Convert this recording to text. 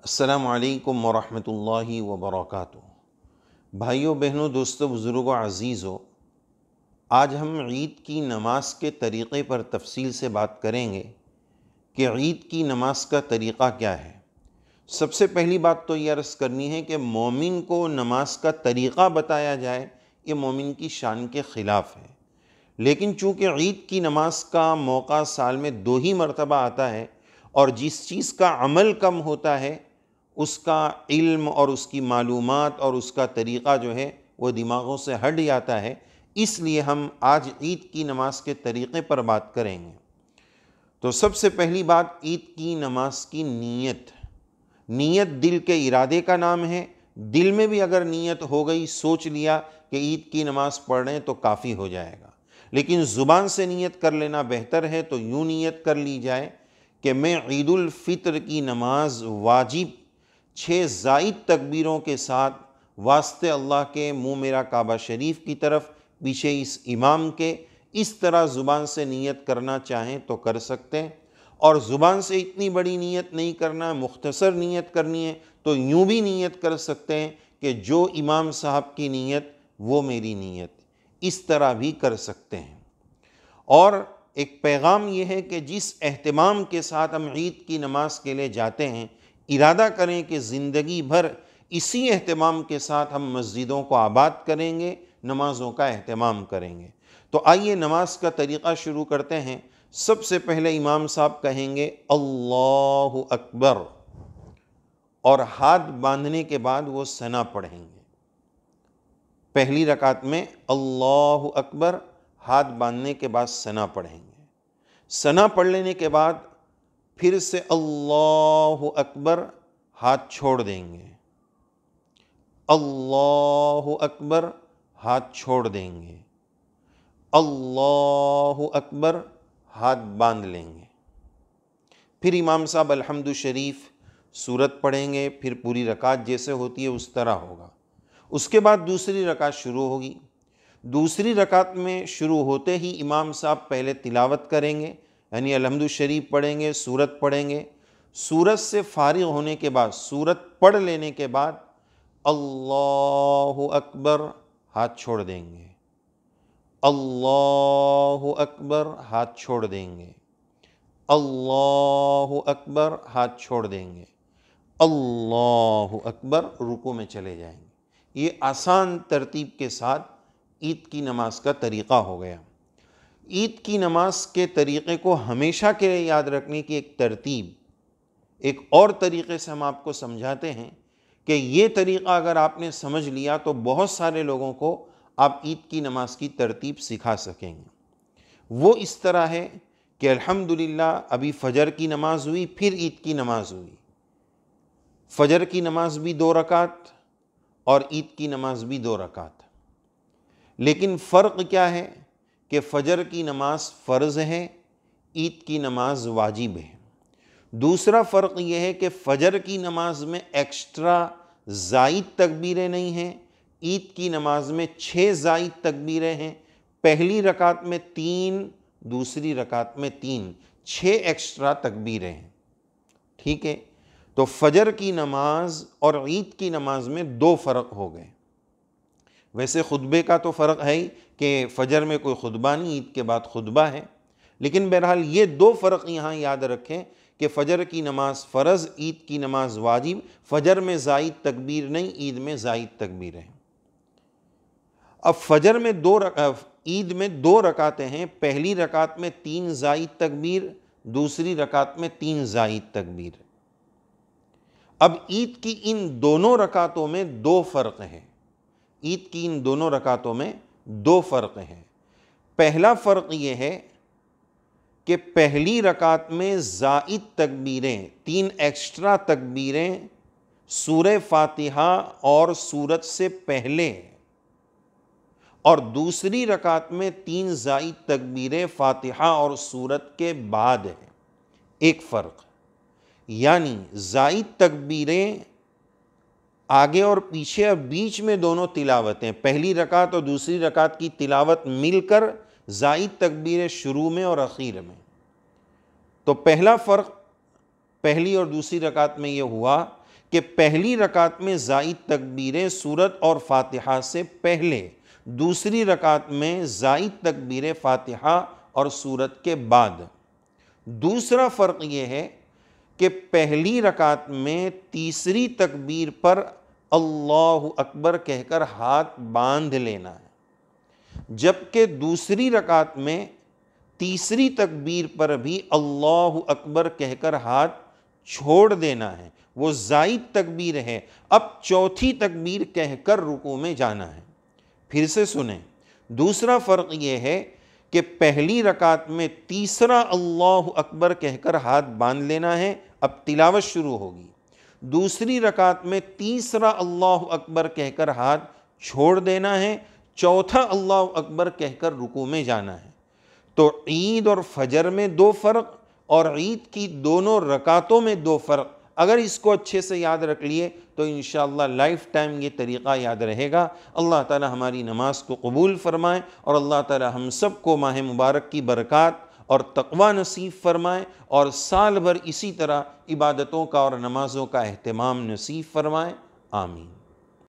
السلام علیکم ورحمۃ اللہ وبرکاتہ۔ بھائیوں بہنوں، دوستوں، بزرگوں، عزیزوں، آج ہم عید کی نماز کے طریقے پر تفصیل سے بات کریں گے کہ عید کی نماز کا طریقہ کیا ہے۔ سب سے پہلی بات تو یہ عرض کرنی ہے کہ مومن کو نماز کا طریقہ بتایا جائے، یہ مومن کی شان کے خلاف ہے۔ لیکن چونکہ عید کی نماز کا موقع سال میں 2 ہی مرتبہ آتا ہے اور جس چیز کا عمل کم ہوتا ہے اس کا علم اور اس کی معلومات اور اس کا طریقہ جو ہے وہ دماغوں سے ہٹ جاتا ہے، اس لیے ہم آج عید کی نماز کے طریقے پر بات کریں گے۔ تو سب سے پہلی بات، عید کی نماز کی نیت۔ نیت دل کے ارادے کا نام ہے۔ دل میں بھی اگر نیت ہو گئی، سوچ لیا کہ عید کی نماز پڑھ رہے ہیں تو کافی ہو جائے گا، لیکن زبان سے نیت کر لینا بہتر ہے۔ تو یوں نیت کر لی جائے کہ میں عید الفطر کی نماز واجب 6 زائد تکبیروں کے ساتھ واسطے اللہ کے منہ میرا کعبہ شریف کی طرف، پیچھے اس امام کے، اس طرح زبان سے نیت کرنا چاہیں تو کر سکتے ہیں، اور زبان سے اتنی بڑی نیت نہیں کرنا ہے، مختصر نیت کرنی ہے تو یوں بھی نیت کر سکتے ہیں کہ جو امام صاحب کی نیت وہ میری نیت، اس طرح بھی کر سکتے ہیں۔ اور ایک پیغام یہ ہے کہ جس اہتمام کے ساتھ ہم عید کی نماز کے لیے جاتے ہیں، ارادہ کریں کہ زندگی بھر اسی اہتمام کے ساتھ ہم مسجدوں کو آباد کریں گے، نمازوں کا اہتمام کریں گے۔ تو آئیے نماز کا طریقہ شروع کرتے ہیں۔ سب سے پہلے امام صاحب کہیں گے اللہ اکبر، اور ہاتھ باندھنے کے بعد وہ ثنا پڑھیں گے۔ پہلی رکعت میں اللہ اکبر، ہاتھ باندھنے کے بعد ثنا پڑھیں گے۔ ثنا پڑھ لینے کے بعد پھر سے اللہ اکبر، ہاتھ چھوڑ دیں گے۔ اللہ اکبر، ہاتھ چھوڑ دیں گے۔ اللہ اکبر، ہاتھ باندھ لیں گے۔ پھر امام صاحب الحمد شریف سورت پڑھیں گے، پھر پوری رکعت جیسے ہوتی ہے اس طرح ہوگا۔ اس کے بعد دوسری رکعت شروع ہوگی۔ دوسری رکعت میں شروع ہوتے ہی امام صاحب پہلے تلاوت کریں گے، یعنی الحمد شریف پڑھیں گے، سورت پڑھیں گے۔ سورت سے فارغ ہونے کے بعد، سورت پڑھ لینے کے بعد اللہ اکبر، ہاتھ چھوڑ دیں گے۔ اللہ اکبر، ہاتھ چھوڑ دیں گے۔ اللہ اکبر، ہاتھ چھوڑ دیں گے۔ اللہ اکبر، رکوع میں چلے جائیں گے۔ یہ آسان ترتیب کے ساتھ عید کی نماز کا طریقہ ہو گیا۔ عید کی نماز کے طریقے کو ہمیشہ کے لیے یاد رکھنے کی ایک ترتیب، ایک اور طریقے سے ہم آپ کو سمجھاتے ہیں کہ یہ طریقہ اگر آپ نے سمجھ لیا تو بہت سارے لوگوں کو آپ عید کی نماز کی ترتیب سکھا سکیں گے۔ وہ اس طرح ہے کہ الحمدللہ ابھی فجر کی نماز ہوئی، پھر عید کی نماز ہوئی۔ فجر کی نماز بھی 2 رکعت اور عید کی نماز بھی 2 رکعت، لیکن فرق کیا ہے کہ فجر کی نماز فرض ہے، عید کی نماز واجب ہے۔ دوسرا فرق یہ ہے کہ فجر کی نماز میں ایکسٹرا زائد تکبیریں نہیں ہیں، عید کی نماز میں 6 زائد تکبیریں ہیں۔ پہلی رکعت میں 3، دوسری رکعت میں 3، 6 ایکسٹرا تکبیریں ہیں۔ ٹھیک ہے، تو فجر کی نماز اور عید کی نماز میں 2 فرق ہو گئے۔ ویسے خطبے کا تو فرق ہے ہی کہ فجر میں کوئی خطبہ نہیں، عید کے بعد خطبہ ہے، لیکن بہرحال یہ 2 فرق یہاں یاد رکھیں کہ فجر کی نماز فرض، عید کی نماز واجب۔ فجر میں زائد تکبیر نہیں، عید میں زائد تکبیر ہے۔ اب فجر میں عید میں 2 رکعتیں ہیں، پہلی رکعت میں 3 زائد تکبیر، دوسری رکعت میں 3 زائد تکبیر۔ اب عید کی ان دونوں رکعتوں میں 2 فرق ہیں۔ عید کی ان دونوں رکعتوں میں 2 فرق ہیں۔ پہلا فرق یہ ہے کہ پہلی رکعت میں زائد تکبیریں، 3 ایکسٹرا تکبیریں سورہ فاتحہ اور سورت سے پہلے، اور دوسری رکعت میں 3 زائد تکبیریں فاتحہ اور سورت کے بعد ہیں۔ ایک فرق، یعنی زائد تکبیریں آگے اور پیچھے اور بیچ میں دونوں تلاوتیں، پہلی رکعت اور دوسری رکعت کی تلاوت مل کر زائد تکبیریں شروع میں اور اخیر میں۔ تو پہلا فرق پہلی اور دوسری رکعت میں یہ ہوا کہ پہلی رکعت میں زائد تکبیریں سورت اور فاتحہ سے پہلے، دوسری رکعت میں زائد تکبیر فاتحہ اور سورت کے بعد۔ دوسرا فرق یہ ہے کہ پہلی رکعت میں تیسری تکبیر پر اللہ اکبر کہہ کر ہاتھ باندھ لینا ہے، جبکہ دوسری رکعت میں تیسری تکبیر پر بھی اللہ اکبر کہہ کر ہاتھ چھوڑ دینا ہے، وہ زائد تکبیر ہے۔ اب چوتھی تکبیر کہہ کر رکوع میں جانا ہے۔ پھر سے سنیں، دوسرا فرق یہ ہے کہ پہلی رکعت میں تیسرا اللہ اکبر کہہ کر ہاتھ باندھ لینا ہے، اب تلاوت شروع ہوگی۔ دوسری رکعت میں تیسرا اللہ اکبر کہہ کر ہاتھ چھوڑ دینا ہے، چوتھا اللہ اکبر کہہ کر رکوع میں جانا ہے۔ تو عید اور فجر میں دو فرق اور عید کی دونوں رکعتوں میں دو فرق، اگر اس کو اچھے سے یاد رکھ لیے تو انشاءاللہ لائف ٹائم یہ طریقہ یاد رہے گا۔ اللہ تعالی ہماری نماز کو قبول فرمائے، اور اللہ تعالی ہم سب کو ماہ مبارک کی برکات اور تقوی نصیب فرمائے، اور سال بھر اسی طرح عبادتوں کا اور نمازوں کا اہتمام نصیب فرمائے۔ آمین۔